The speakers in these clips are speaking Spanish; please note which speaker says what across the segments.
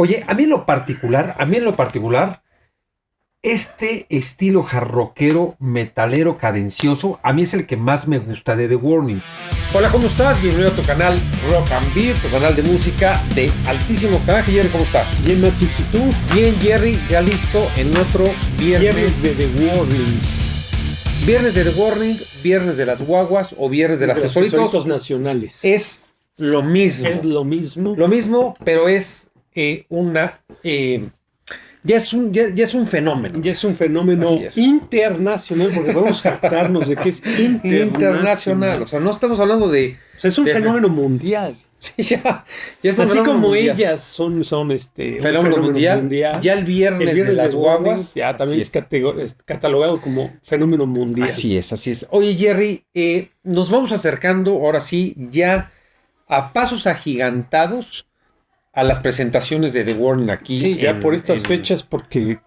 Speaker 1: Oye, a mí en lo particular, este estilo jarroquero, metalero, cadencioso, a mí es el que más me gusta de The Warning. Hola, ¿cómo estás? Bienvenido a tu canal Rock and Beer, tu canal de música de altísimo calaje. Jerry, ¿cómo estás?
Speaker 2: Bien, Matix, ¿y tú?
Speaker 1: Bien, Jerry, ya listo en otro viernes
Speaker 2: De The Warning.
Speaker 1: Viernes de The Warning, viernes de las guaguas o viernes de las tesoritos.
Speaker 2: Nacionales.
Speaker 1: Es lo mismo.
Speaker 2: Es lo mismo.
Speaker 1: Lo mismo, pero es ya es un fenómeno.
Speaker 2: Ya es un fenómeno
Speaker 1: Así es.
Speaker 2: internacional, porque podemos jactarnos de que es
Speaker 1: Internacional. O sea, no estamos hablando de.
Speaker 2: O sea, es un
Speaker 1: de-
Speaker 2: fenómeno mundial.
Speaker 1: ya es un
Speaker 2: Así
Speaker 1: fenómeno
Speaker 2: como
Speaker 1: mundial.
Speaker 2: ellas son un
Speaker 1: Fenómeno mundial. Ya el viernes de las
Speaker 2: Warning
Speaker 1: guaguas.
Speaker 2: ya también
Speaker 1: Así
Speaker 2: es catalogado como fenómeno mundial.
Speaker 1: Así es, así es. Oye, Jerry, nos vamos acercando ahora sí ya a pasos agigantados a las presentaciones de The Warning aquí.
Speaker 2: Sí, ya por estas fechas, porque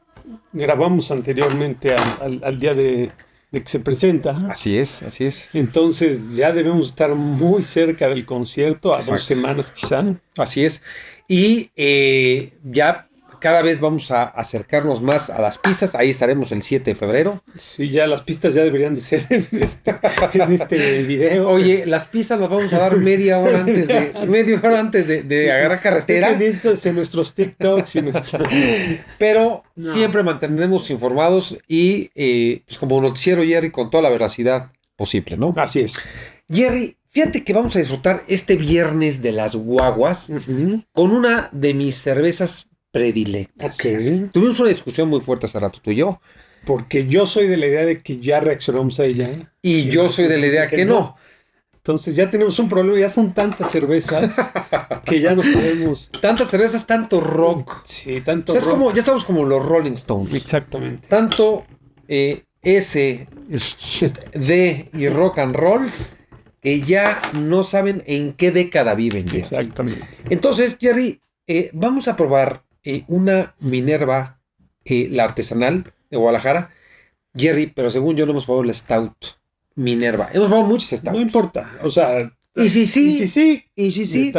Speaker 2: grabamos anteriormente al día de que se presenta.
Speaker 1: Así es, así es.
Speaker 2: Entonces ya debemos estar muy cerca del concierto, a
Speaker 1: Exacto.
Speaker 2: 2 semanas quizá.
Speaker 1: Así es. Y ya cada vez vamos a acercarnos más a las pistas. Ahí estaremos el 7 de febrero.
Speaker 2: Sí, ya las pistas ya deberían de ser en este video.
Speaker 1: Oye, las pistas las vamos a dar media hora antes de agarrar carretera.
Speaker 2: Estén pendientes en nuestros TikToks y
Speaker 1: Pero
Speaker 2: No.
Speaker 1: siempre mantendremos informados y pues como noticiero, Jerry, con toda la veracidad posible, ¿no?
Speaker 2: Así es.
Speaker 1: Jerry, fíjate que vamos a disfrutar este viernes de las guaguas con una de mis cervezas predilectas.
Speaker 2: Ok.
Speaker 1: Tuvimos una discusión muy fuerte hace rato tú y yo,
Speaker 2: Porque yo soy de la idea de que ya reaccionamos a ella, ¿eh?
Speaker 1: y yo soy de la idea que no.
Speaker 2: Entonces ya tenemos un problema, ya son tantas cervezas que ya no sabemos.
Speaker 1: Tantas cervezas, tanto rock.
Speaker 2: Sí,
Speaker 1: O
Speaker 2: tanto
Speaker 1: sea, es
Speaker 2: rock.
Speaker 1: como, ya estamos como los Rolling Stones.
Speaker 2: Exactamente.
Speaker 1: Tanto S, D y rock and roll que ya no saben en qué década viven. Jerry.
Speaker 2: Exactamente.
Speaker 1: Entonces, Jerry, vamos a probar una Minerva, la artesanal de Guadalajara. Jerry, pero según yo no hemos probado la Stout Minerva. Hemos probado muchas Stouts.
Speaker 2: No importa. O sea,
Speaker 1: Y si sí,
Speaker 2: y si sí,
Speaker 1: y si sí.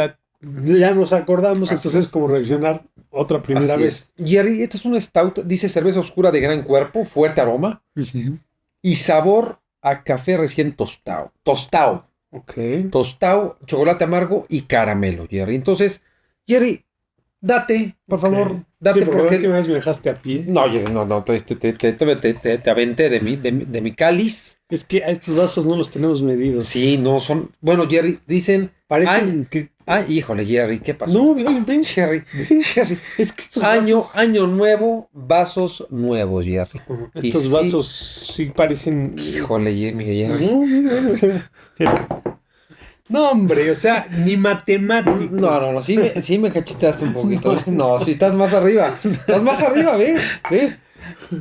Speaker 2: ya nos acordamos,
Speaker 1: Así
Speaker 2: entonces
Speaker 1: es.
Speaker 2: como reaccionar otra primera
Speaker 1: Así
Speaker 2: vez.
Speaker 1: es. Jerry, esta es una Stout, dice cerveza oscura de gran cuerpo, fuerte aroma y sabor a café recién tostado. Tostado.
Speaker 2: Ok.
Speaker 1: Tostado, chocolate amargo y caramelo, Jerry. Entonces, Jerry, date, por favor, date
Speaker 2: Sí, porque la
Speaker 1: porque...
Speaker 2: última vez me dejaste a pie.
Speaker 1: No, Jerry, no, te aventé de mi cáliz.
Speaker 2: Es que a estos vasos no los tenemos medidos.
Speaker 1: Sí, no son... Bueno, Jerry, dicen...
Speaker 2: Parecen que...
Speaker 1: híjole, Jerry, ¿qué pasó?
Speaker 2: No, ven,
Speaker 1: Jerry, Jerry.
Speaker 2: es que estos
Speaker 1: Año nuevo, vasos nuevos, Jerry. Y
Speaker 2: estos
Speaker 1: sí,
Speaker 2: vasos sí parecen...
Speaker 1: Híjole, Jerry.
Speaker 2: No, mira. No, hombre, o sea, ni matemático.
Speaker 1: No, sí me cachitaste un poquito. No, si estás más arriba. Estás más arriba, ve.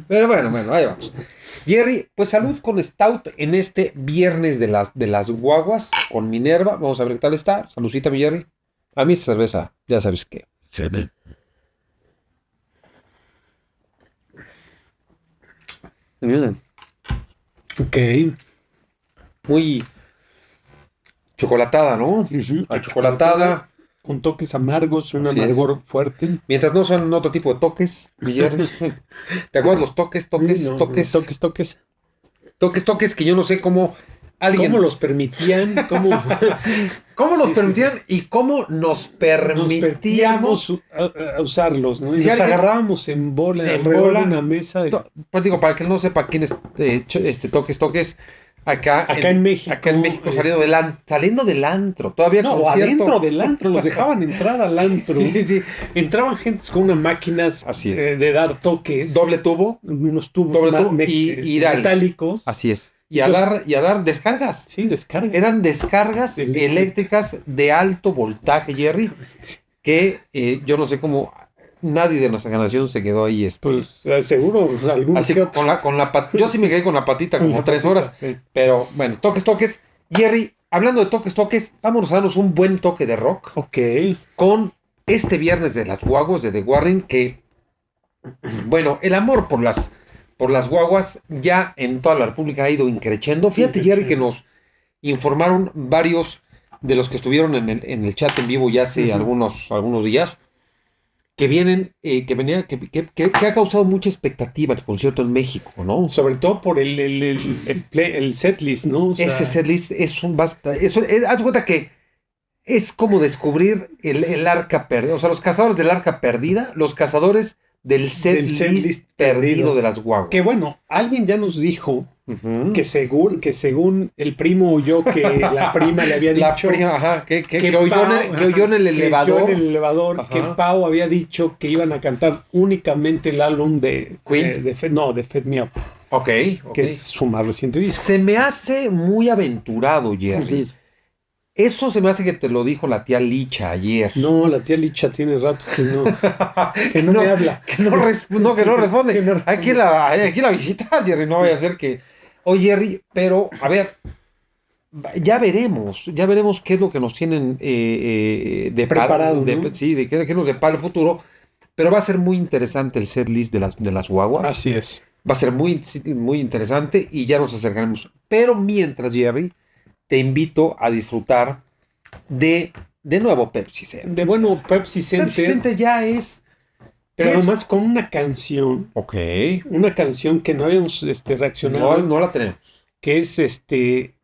Speaker 1: Pero bueno, ahí vamos. Jerry, pues salud con Stout en este viernes de las guaguas con Minerva. Vamos a ver qué tal está. Saludcita, mi Jerry. A mí esta cerveza, ya sabes qué. Miren,
Speaker 2: Ok.
Speaker 1: muy chocolatada, ¿no? Achocolatada.
Speaker 2: Con toques amargos, un
Speaker 1: Así es.
Speaker 2: amargor fuerte.
Speaker 1: Mientras no son otro tipo de toques, mi Jerry. ¿Te acuerdas los toques?
Speaker 2: No,
Speaker 1: Toques que yo no sé cómo alguien...
Speaker 2: ¿Cómo los permitían? ¿Cómo
Speaker 1: ¿Cómo nos
Speaker 2: Sí,
Speaker 1: permitían y cómo nos permitíamos?
Speaker 2: a usarlos, ¿no? Y
Speaker 1: Si
Speaker 2: nos
Speaker 1: alguien-
Speaker 2: agarrábamos en bola,
Speaker 1: En
Speaker 2: alrededor
Speaker 1: bola.
Speaker 2: de una mesa.
Speaker 1: Pues digo, para que no sepa quién es toques, acá
Speaker 2: Acá en México,
Speaker 1: saliendo del antro, todavía
Speaker 2: No,
Speaker 1: concierto.
Speaker 2: adentro del antro, los dejaban entrar al antro.
Speaker 1: Sí.
Speaker 2: Entraban gentes con unas máquinas
Speaker 1: Así es.
Speaker 2: de dar toques,
Speaker 1: Doble tubo.
Speaker 2: unos tubos
Speaker 1: Doble tubo y dale.
Speaker 2: metálicos.
Speaker 1: Así es. Y
Speaker 2: Entonces-
Speaker 1: a dar descargas.
Speaker 2: Sí, descarga.
Speaker 1: Eran descargas
Speaker 2: Eléctricas.
Speaker 1: eléctricas de alto voltaje, Jerry, que yo no sé cómo nadie de nuestra generación se quedó ahí.
Speaker 2: Pues seguro, algún
Speaker 1: Así
Speaker 2: que otro.
Speaker 1: yo sí me quedé con la patita como
Speaker 2: Con
Speaker 1: 3
Speaker 2: la
Speaker 1: horas.
Speaker 2: patita, sí.
Speaker 1: Pero bueno, toques. Jerry, hablando de toques, vámonos a darnos un buen toque de rock
Speaker 2: Ok.
Speaker 1: con este viernes de las guaguas de The Warning, que, bueno, el amor por las guaguas ya en toda la República ha ido increciendo. Fíjate, Jerry, que nos informaron varios de los que estuvieron en el chat en vivo ya hace
Speaker 2: Ujú.
Speaker 1: algunos días, que vienen, que ha causado mucha expectativa el concierto en México, ¿no?
Speaker 2: Sobre todo por el setlist, ¿no? O sea,
Speaker 1: Ese setlist es un basta. Haz cuenta que es como descubrir el arca perdida. O sea, los cazadores del arca perdida, los cazadores del setlist perdido de las guaguas.
Speaker 2: Que bueno, alguien ya nos dijo
Speaker 1: Ujú.
Speaker 2: que según el primo oyó que la prima le había dicho
Speaker 1: Que oyó en el elevador.
Speaker 2: que
Speaker 1: Ajá.
Speaker 2: Pau había dicho que iban a cantar únicamente el álbum de
Speaker 1: Queen.
Speaker 2: de Fed Me Up,
Speaker 1: Ok.
Speaker 2: que es su más reciente disco.
Speaker 1: Se me hace muy aventurado, Jerry. Eso se me hace que te lo dijo la tía Licha ayer.
Speaker 2: No, la tía Licha tiene rato que no me habla.
Speaker 1: Que no responde.
Speaker 2: Que no responde.
Speaker 1: Aquí la visita, Jerry. No vaya a ser que. Oye, Jerry, pero a ver, ya veremos qué es lo que nos tienen de
Speaker 2: Preparado, ¿no?
Speaker 1: sí, de qué nos depara el futuro. Pero va a ser muy interesante el setlist de las guaguas.
Speaker 2: Así es.
Speaker 1: Va a ser muy, muy interesante y ya nos acercaremos. Pero mientras, Jerry, te invito a disfrutar de nuevo Pepsi Center.
Speaker 2: Pepsi Center.
Speaker 1: Pepsi Center ya es...
Speaker 2: Pero
Speaker 1: ¿qué es?
Speaker 2: además con una canción.
Speaker 1: Ok.
Speaker 2: Una canción que no habíamos reaccionado.
Speaker 1: No la tenemos.
Speaker 2: Que es de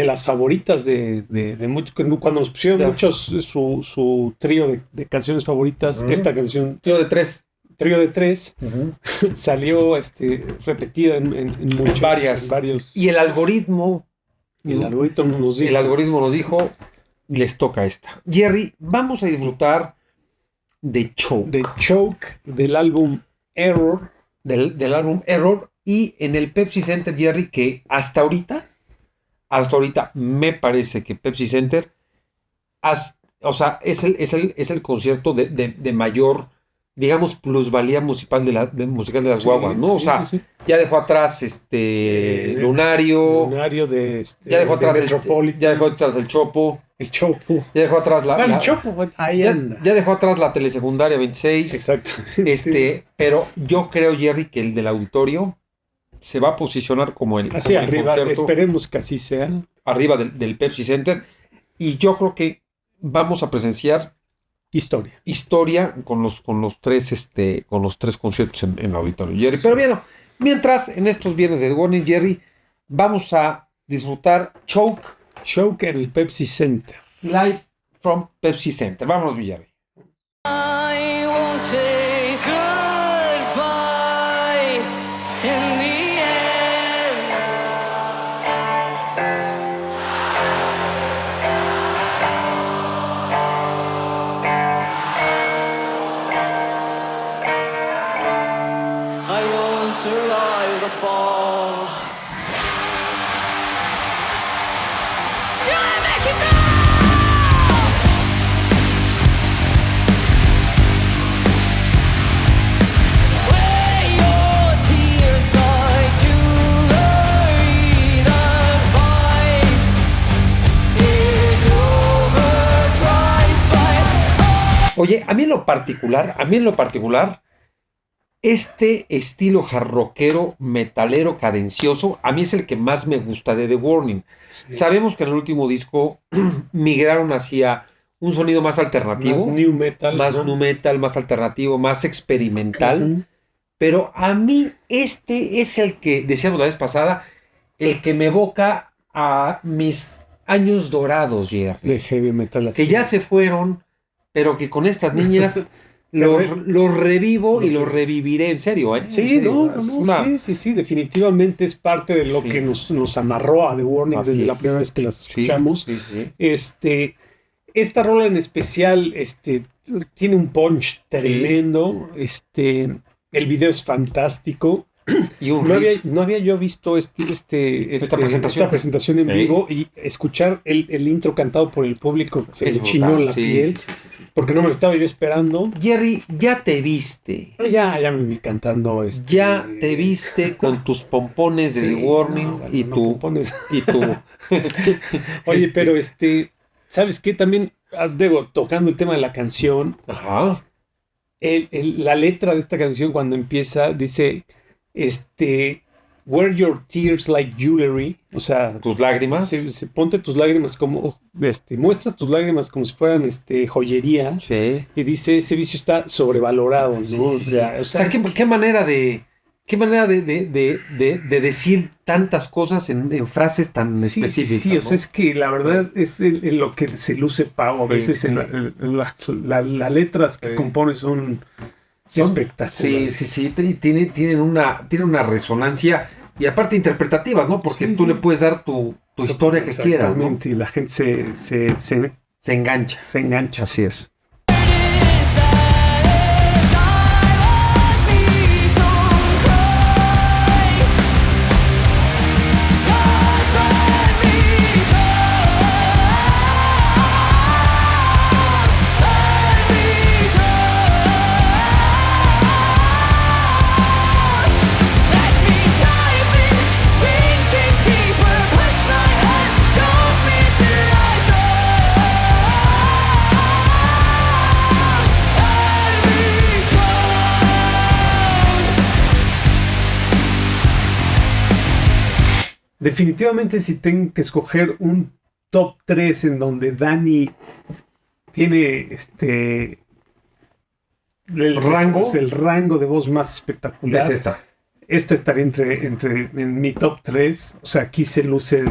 Speaker 2: las favoritas de muchos. Cuando nos pusieron muchos su trío de canciones favoritas, esta canción,
Speaker 1: Trío de tres.
Speaker 2: trío de tres, salió repetida en muchos. Varios.
Speaker 1: Y el algoritmo...
Speaker 2: El algoritmo nos dijo,
Speaker 1: les toca esta. Jerry, vamos a disfrutar de Choke.
Speaker 2: De Choke, del álbum Error.
Speaker 1: Del álbum Error. Y en el Pepsi Center, Jerry, que hasta ahorita me parece que Pepsi Center es el concierto de mayor, digamos, plusvalía musical musical de las guaguas, ¿no? O sea,
Speaker 2: sí.
Speaker 1: ya dejó atrás Lunario.
Speaker 2: Lunario
Speaker 1: Ya dejó atrás
Speaker 2: Metropolitan.
Speaker 1: ya dejó atrás el Chopo.
Speaker 2: El Chopo.
Speaker 1: Ya dejó atrás
Speaker 2: el Chopo, ahí anda.
Speaker 1: Ya dejó atrás la telesecundaria 26.
Speaker 2: Exacto.
Speaker 1: Pero yo creo, Jerry, que el del auditorio se va a posicionar como el
Speaker 2: arriba,
Speaker 1: concierto,
Speaker 2: esperemos que así sea.
Speaker 1: Arriba del Pepsi Center. Y yo creo que vamos a presenciar historia con los tres conciertos en el auditorio, Jerry. Pero bien, mientras en estos viernes de Warning, Jerry, vamos a disfrutar
Speaker 2: Choke en el Pepsi Center.
Speaker 1: Live from Pepsi Center. Vámonos, Jerry.
Speaker 3: I won't say goodbye in the end. I won't survive the fall. ¡Ciudad de México!
Speaker 1: Oye, a mí en lo particular, este estilo jarroquero, metalero, cadencioso, a mí es el que más me gusta de The Warning. Sí. Sabemos que en el último disco migraron hacia un sonido más alternativo.
Speaker 2: Más new metal.
Speaker 1: Más new metal, más alternativo, más experimental. Pero a mí este es el que, decíamos la vez pasada, el que me evoca a mis años dorados, Jerry.
Speaker 2: De heavy metal.
Speaker 1: Que ya se fueron, pero que con estas niñas los revivo y los reviviré, en serio, ¿eh?
Speaker 2: Sí, sí, definitivamente es parte de lo que nos amarró a The Warning desde la primera vez que las escuchamos.
Speaker 1: Sí.
Speaker 2: Esta rola en especial tiene un punch tremendo, el video es fantástico.
Speaker 1: Y
Speaker 2: no había yo visto esta presentación en vivo y escuchar el intro cantado por el público se me chinó la piel, porque no me lo estaba yo esperando.
Speaker 1: Jerry, ya te viste.
Speaker 2: Ya me vi cantando.
Speaker 1: Ya te viste con tus pompones de The Warning y tu...
Speaker 2: Oye, pero ¿sabes qué? También, tocando el tema de la canción,
Speaker 1: ajá.
Speaker 2: La letra de esta canción cuando empieza dice... wear your tears like jewelry, o sea,
Speaker 1: tus lágrimas.
Speaker 2: Ponte tus lágrimas como, muestra tus lágrimas como si fueran joyería.
Speaker 1: Sí.
Speaker 2: Y dice, ese vicio está sobrevalorado, ¿no?
Speaker 1: Sí. O sea, ¿qué manera de decir tantas cosas en frases tan específicas?
Speaker 2: Sí, ¿no? O sea, es que la verdad es en lo que se luce Pau. A veces las letras que compone son espectaculares. Sí.
Speaker 1: Tienen una resonancia y aparte interpretativas, ¿no? Porque tú le puedes dar tu historia que quieras, ¿no?
Speaker 2: Y la gente se
Speaker 1: engancha.
Speaker 2: Se engancha, así es. Definitivamente, si tengo que escoger un top 3 en donde Dani tiene el rango de voz más espectacular,
Speaker 1: es esta.
Speaker 2: Esta estaría en mi top 3. O sea, aquí se luce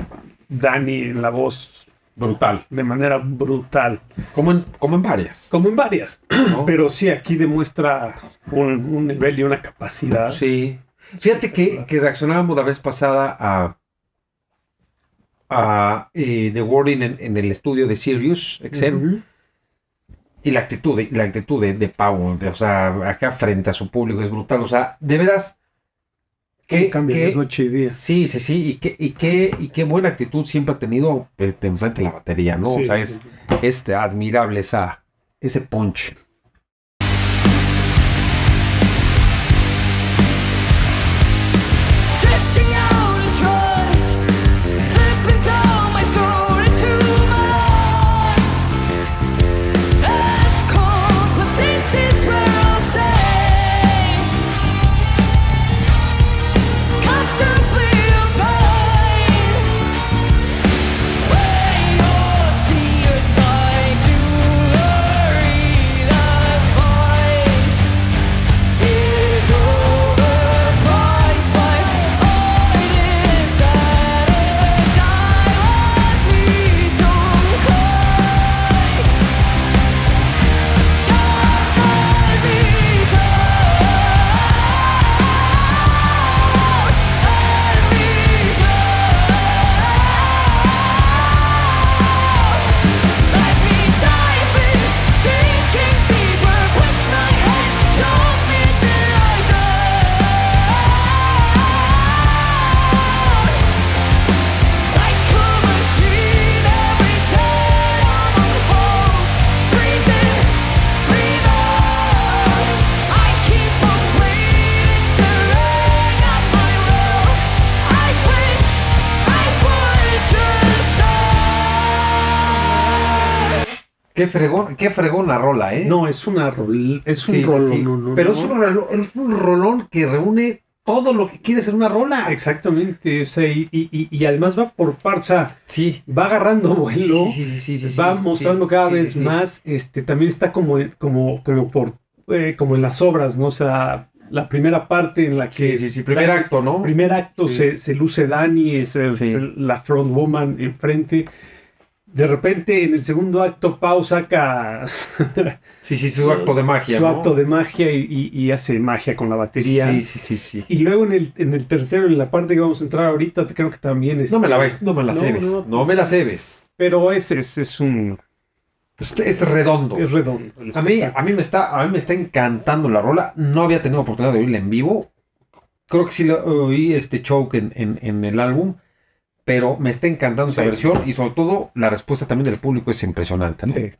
Speaker 2: Dani en la voz
Speaker 1: brutal,
Speaker 2: de manera brutal.
Speaker 1: Como en varias.
Speaker 2: ¿No? Pero sí, aquí demuestra un nivel y una capacidad.
Speaker 1: Sí. Fíjate que reaccionábamos la vez pasada a The Wording en el estudio de Sirius XM. Uh-huh. Y la actitud de Pau, o sea, acá frente a su público es brutal. O sea, de veras
Speaker 2: que cambia noche y día.
Speaker 1: Sí. Y qué buena actitud siempre ha tenido enfrente de la batería, ¿no? Sí, o sea, es admirable ese punch. Qué fregona rola, ¿eh?
Speaker 2: No, es una rola, es un rolón. Sí. No,
Speaker 1: pero es un rolón que reúne todo lo que quieres en una rola.
Speaker 2: Exactamente, o sea, y además va por partes, o sea, va agarrando vuelo, va mostrando cada vez más, también está como en las obras, ¿no? O sea, la primera parte en la que...
Speaker 1: primer acto, ¿no?
Speaker 2: Primer acto se luce Dani, es la frontwoman enfrente. De repente, en el segundo acto, Pau saca...
Speaker 1: su acto de magia,
Speaker 2: Su acto de magia y hace magia con la batería.
Speaker 1: Sí.
Speaker 2: Y luego en el tercero, en la parte que vamos a entrar ahorita, creo que también es...
Speaker 1: No me la cebes.
Speaker 2: Pero es un...
Speaker 1: Es redondo.
Speaker 2: Es redondo.
Speaker 1: A mí me está encantando la rola. No había tenido oportunidad de oírla en vivo. Creo que sí oí Choke en el álbum. Pero me está encantando esa versión y sobre todo la respuesta también del público es impresionante, ¿no? Sí.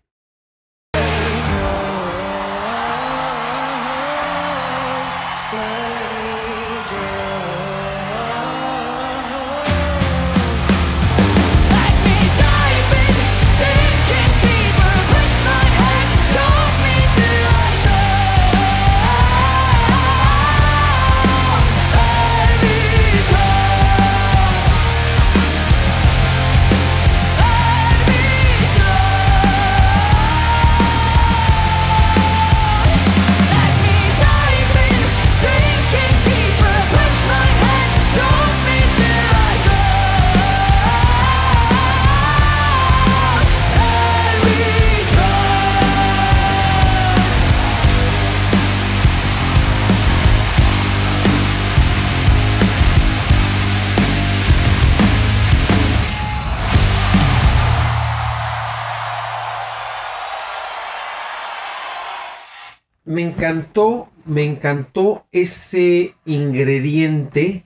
Speaker 1: me encantó ese ingrediente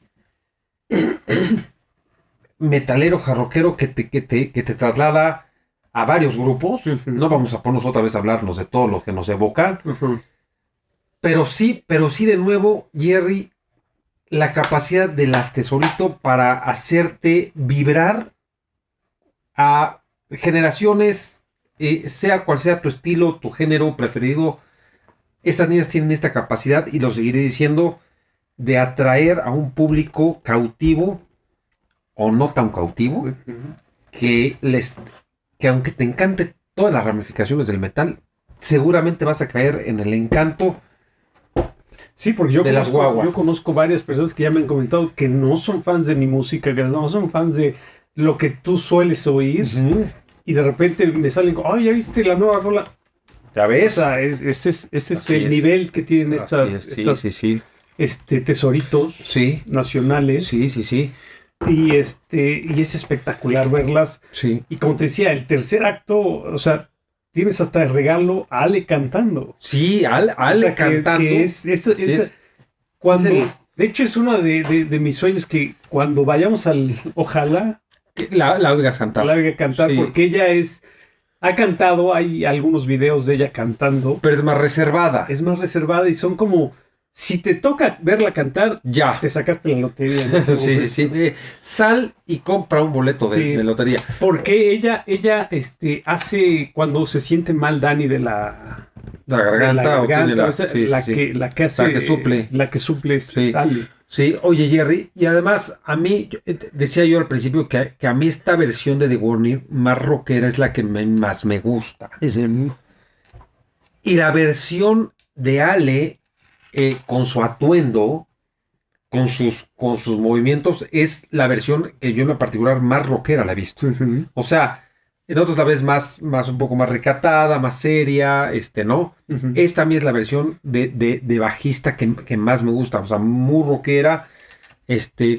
Speaker 1: metalero, jarroquero que te traslada a varios grupos. No vamos a ponernos otra vez a hablarnos de todo lo que nos evoca. Pero sí de nuevo, Jerry, la capacidad de las Tesorito para hacerte vibrar a generaciones, sea cual sea tu estilo, tu género preferido. Estas niñas tienen esta capacidad, y lo seguiré diciendo, de atraer a un público cautivo o no tan cautivo, que aunque te encante todas las ramificaciones del metal, seguramente vas a caer en el encanto.
Speaker 2: Sí, porque yo conozco varias personas que ya me han comentado que no son fans de mi música, que no son fans de lo que tú sueles oír, y de repente me salen, ¡ay, ya viste la nueva rola!
Speaker 1: ¿Ya ves?
Speaker 2: O sea, ese es el nivel que tienen estas tesoritos nacionales.
Speaker 1: Sí.
Speaker 2: Y es espectacular verlas.
Speaker 1: Sí.
Speaker 2: Y como te decía, el tercer acto, o sea, tienes hasta de regalo a Ale cantando.
Speaker 1: Sí, Ale cantando.
Speaker 2: Cuando, de hecho, es uno de mis sueños, que cuando vayamos ojalá
Speaker 1: la oigas cantar.
Speaker 2: La oiga cantar, porque ella ha cantado, hay algunos videos de ella cantando.
Speaker 1: Pero es más reservada.
Speaker 2: Es más reservada, y son como, si te toca verla cantar,
Speaker 1: ya
Speaker 2: te sacaste la lotería.
Speaker 1: Sí. Sal y compra un boleto de lotería.
Speaker 2: Porque ella hace, cuando se siente mal Dani de la
Speaker 1: garganta,
Speaker 2: la que suple sale.
Speaker 1: Sí, oye, Jerry, y además a mí, decía yo al principio que a mí esta versión de The Warning más rockera es la que más me gusta. Y la versión de Ale, con su atuendo, con sus movimientos, es la versión que yo en lo particular más rockera la he visto. O sea, en otros la ves más un poco más recatada, más seria, ¿no? Esta a mí es la versión de bajista que más me gusta, o sea, muy rockera,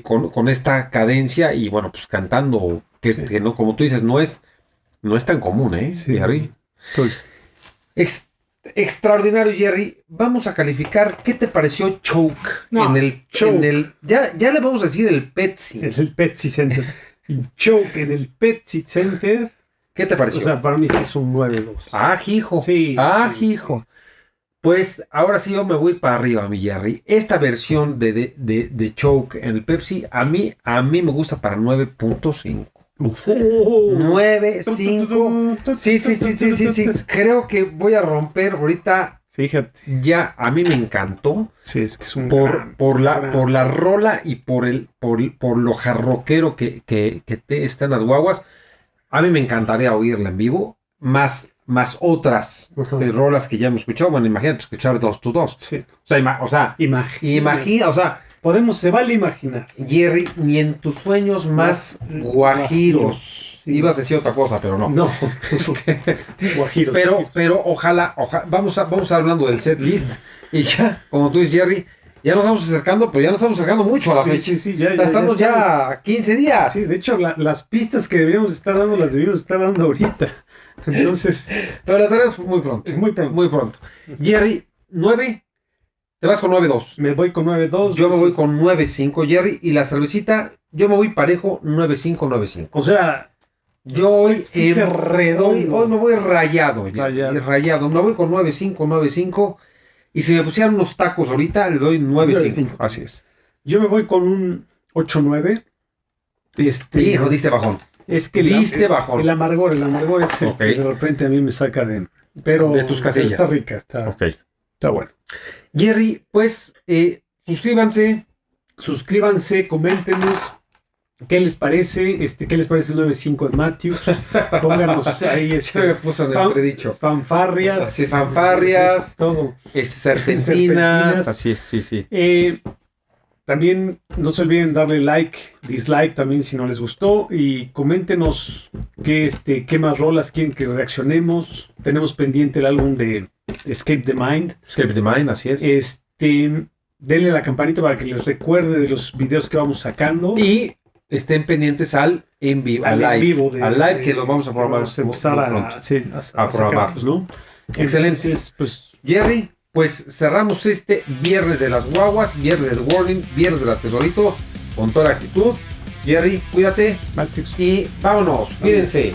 Speaker 1: con esta cadencia, y bueno, pues cantando, que no, como tú dices, no es tan común, Jerry.
Speaker 2: Entonces,
Speaker 1: extraordinario, Jerry. Vamos a calificar. ¿Qué te pareció Choke? Ya le vamos a decir el Pepsi.
Speaker 2: Es el Pepsi Center. Choke en el Pepsi Center.
Speaker 1: ¿Qué te pareció?
Speaker 2: O sea, para mí sí es un 9-2.
Speaker 1: Hijo.
Speaker 2: Sí.
Speaker 1: Hijo. Pues ahora sí yo me voy para arriba, mi Jerry. Esta versión de Choke en el Pepsi, a mí me gusta para 9.5. 9.5. Sí. Creo que voy a romper ahorita.
Speaker 2: Fíjate.
Speaker 1: Ya, a mí me encantó.
Speaker 2: Sí, es que es un
Speaker 1: por la rola y por lo jarroquero que están las guaguas. A mí me encantaría oírla en vivo, más otras rolas que ya hemos escuchado. Bueno, imagínate escuchar 2-2.
Speaker 2: Sí.
Speaker 1: Imagina, o sea,
Speaker 2: se vale imaginar.
Speaker 1: Jerry, ni en tus sueños más guajiros. Sí. Ibas a decir otra cosa, pero no.
Speaker 2: No. Guajiros.
Speaker 1: Pero ojalá, vamos hablando del set list. Y ya, como tú dices, Jerry, ya nos estamos acercando, pero ya nos estamos acercando mucho a la fecha.
Speaker 2: Sí,
Speaker 1: estamos ya 15 días.
Speaker 2: Sí, de hecho, las pistas que deberíamos estar dando, las debíamos estar dando ahorita. Entonces.
Speaker 1: Pero las daremos muy pronto. Muy pronto. Jerry, 9. Te vas con 9.2.
Speaker 2: Me voy con 9.2.
Speaker 1: Yo me voy con 9.5, Jerry. Y la cervecita, yo me voy parejo 9.5, 9.5.
Speaker 2: O sea,
Speaker 1: yo hoy
Speaker 2: redondo.
Speaker 1: Hoy me voy rayado. Rayado. Me voy con 9.5, 9.5. Y si me pusieran unos tacos ahorita, le doy 9.5.
Speaker 2: Así es. Yo me voy con un 8.9.
Speaker 1: Hijo, diste bajón.
Speaker 2: Es que
Speaker 1: bajón.
Speaker 2: El amargor es el que de repente a mí me saca de
Speaker 1: tus casillas.
Speaker 2: Está rica, está bueno.
Speaker 1: Jerry, pues
Speaker 2: suscríbanse, coméntenos qué les parece, qué les parece el 9.5 de Matthews. Pónganos ahí
Speaker 1: me puso en el predicho.
Speaker 2: Fanfarrias.
Speaker 1: Sí, fanfarrias.
Speaker 2: Todo.
Speaker 1: Serpentinas. Así es, sí.
Speaker 2: También no se olviden darle like, dislike también si no les gustó, y coméntenos qué más rolas quieren que reaccionemos. Tenemos pendiente el álbum de Escape the Mind.
Speaker 1: Escape the Mind, así es.
Speaker 2: Denle la campanita para que les recuerde de los videos que vamos sacando.
Speaker 1: Y estén pendientes al live que lo vamos a programar.
Speaker 2: Vamos a empezar a programar,
Speaker 1: ¿no? Excelente.
Speaker 2: Entonces, pues,
Speaker 1: Jerry, pues cerramos este viernes de las guaguas, viernes del warning, viernes del asesorito, con toda la actitud. Jerry, cuídate.
Speaker 2: Matrix.
Speaker 1: Y vámonos, cuídense.